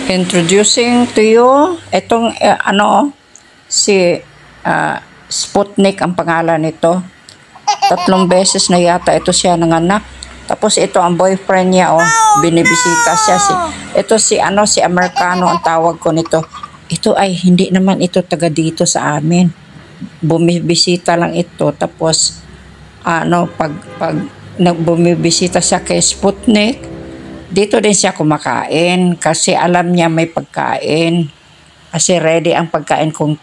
Introducing to you, itong si Sputnik ang pangalan nito. 3 beses na yata ito siya nanganak. Tapos ito ang boyfriend niya, binibisita siya. Ito si Amerikano ang tawag ko nito. Ito ay hindi naman ito taga dito sa amin. Bumibisita lang ito. Tapos pag bumibisita siya kay Sputnik, dito din siya kumakain kasi alam niya may pagkain. Kasi ready ang pagkain kung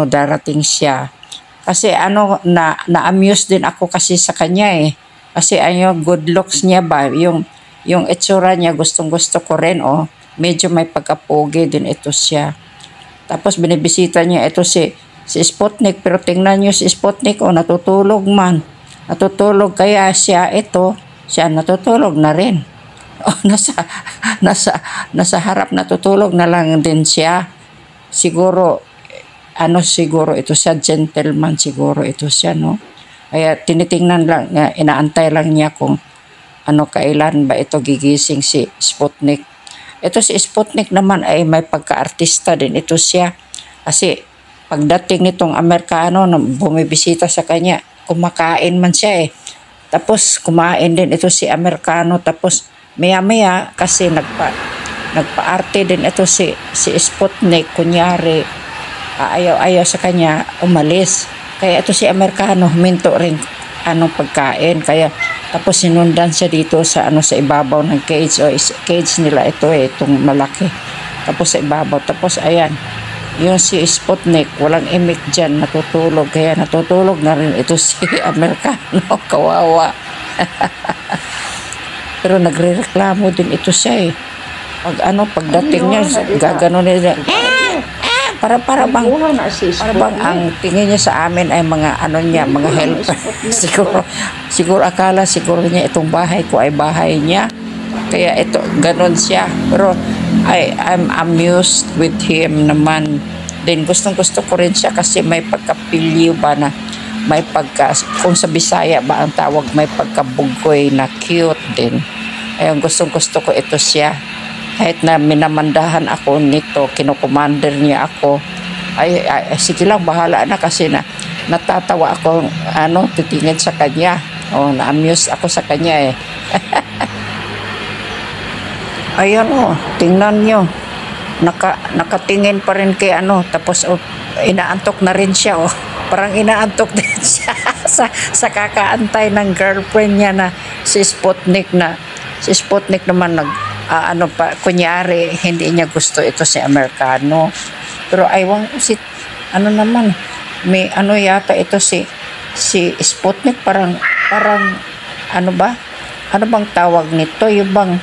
darating siya. Kasi na-amuse din ako kasi sa kanya eh. Kasi good looks niya ba, yung itsura niya gustong-gusto ko rin Medyo may pagkapogi din ito siya. Tapos binibisita niya ito si Sputnik, pero tingnan niyo si Sputnik natutulog man. Natutulog kaya siya natutulog na rin. Nasa harap natutulog na lang din siya. Siguro ito siya, gentleman siguro ito siya, no? Kaya tinitingnan lang niya, inaantay lang niya kung kailan ba ito gigising si Sputnik. Ito si Sputnik naman ay may pagka-artista din ito siya. Kasi pagdating nitong Amerikano na bumibisita sa kanya, kumakain man siya eh. Tapos kumain din ito si Amerikano, tapos maya-maya kasi nagpa-arte din ito si Sputnik, kunyari ayaw sa kanya umalis. Kaya ito si Amerikano huminto rin pagkain. Kaya tapos sinundan siya dito sa ibabaw ng cage cage nila ito itong malaki. Tapos sa ibabaw, tapos ayan. Yung si Sputnik walang imik dyan, natutulog. Kaya natutulog na rin ito si Amerikano. Kawawa. Pero nagrereklamo din ito siya eh. Pagdating niya, gagano nila. Para bang ang tingin niya sa amin ay mga mga helper. siguro akala niya itong bahay ko ay bahay niya. Kaya ito ganon siya. Pero I'm amused with him naman. Then gustong-gusto ko rin siya kasi may pagkapilyo ba na may kung sa Bisaya ba ang tawag, may pagkabugoy na cute din. Ayun, gustong-gusto ko ito siya. Kahit na minamandahan ako nito, kinukommander niya ako, ay sige lang, bahala na kasi natatawa ako, titingin sa kanya. Na-amuse ako sa kanya eh. Ayan tingnan nyo. Nakatingin pa rin kay tapos inaantok na rin siya Parang inaantok din siya sa kakaantay ng girlfriend niya na si Sputnik naman kunyari hindi niya gusto ito si Amerikano. Pero aywan si naman may yata ito si Sputnik parang bang tawag nito, yung bang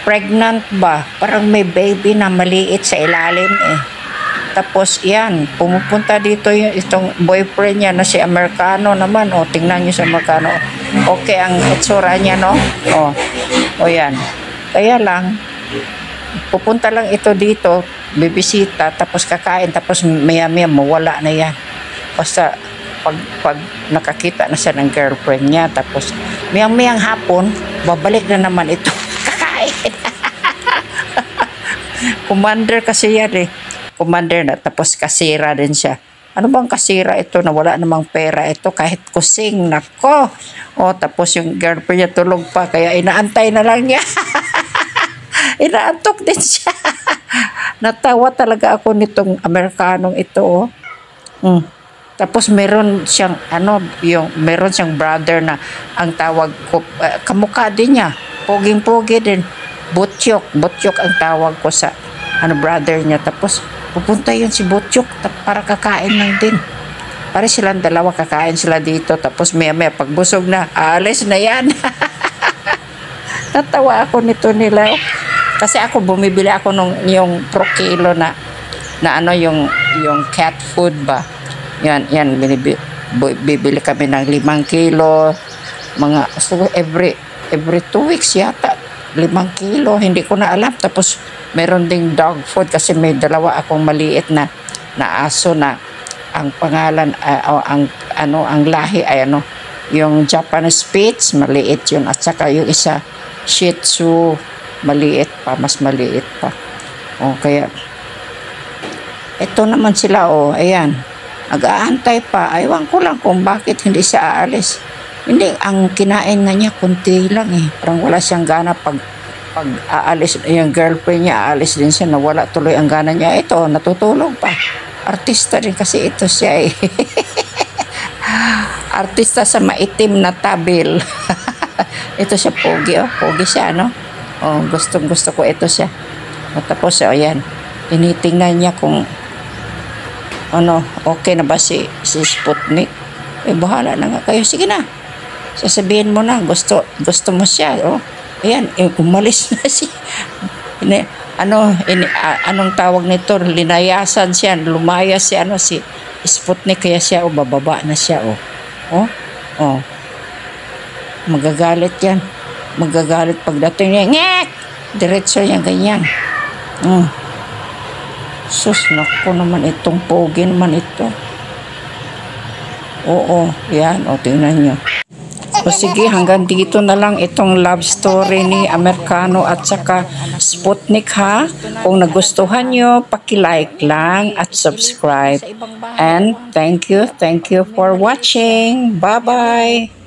pregnant ba, parang may baby na maliit sa ilalim eh. Tapos yan, pumupunta dito itong boyfriend niya na si Amerikano naman. Tingnan niyo si Amerikano. Okay ang itsura niya, no? Yan. Kaya lang, pupunta lang ito dito, bibisita, tapos kakain, tapos maya-maya mawala na yan. Basta pag nakakita na siya ng girlfriend niya, tapos maya-mayang hapon, babalik na naman ito. Kakain. Commander kasi yan eh. Commander na, tapos kasira din siya. Ano bang kasira ito na wala namang pera ito kahit kusing, nako. Tapos yung girlfriend niya tulog pa, kaya inaantay na lang niya. Inaantok din siya. Natawa talaga ako nitong Amerikanong ito. Tapos meron siyang meron siyang brother na ang tawag ko, kamukha din niya, poging-pogi din, Butchok ang tawag ko sa brother niya. Tapos pupunta yun si Butchok para kakain lang din. Para silang dalawa, kakain sila dito, tapos maya pagbusog na, alis na yan. Natawa ako nito nila. Kasi ako bumibili ako yung pro kilo na yung cat food ba. Yan bibili kami ng 5 kilo. Every 2 weeks yata. 5 kilo, hindi ko na alam. Tapos meron ding dog food kasi may dalawa akong maliit na aso na ang pangalan ang lahi ay Yung Japanese Spitz, maliit yun. At saka yung isa, Shih Tzu, maliit pa, mas maliit pa. O, kaya, ito naman sila, ayan. Nag-aantay pa. Aywan ko lang kung bakit hindi siya aalis. Hindi, ang kinain nga niya, kunti lang eh. Parang wala siyang gana pag aalis, yung girlfriend niya, aalis din siya, nawala tuloy ang gana niya. Ito, natutulog pa. Artista rin kasi ito siya eh. Artista sa maitim na tabil. Ito siya, pogi, pogi siya, no? Gusto ko ito siya. Tapos, ayan, tinitingnan niya kung okay na ba si Sputnik. Bahala na nga kayo. Sige na. Sasabihin mo na, gusto mo siya, Ayan, umalis na siya. Anong tawag nito? Linayasan siya, lumayas siya, si Sputnik, kaya siya, bababa na siya, Magagalit yan. Magagalit pagdating niya, ngek! Diretso yan, ganyan. Sus, naku naman, itong pogi naman ito. Yan, tingnan nyo. Sige, hanggang dito na lang itong love story ni Amerikano at saka Sputnik, ha. Kung nagustuhan nyo, paki-like lang at subscribe. And thank you for watching. Bye-bye.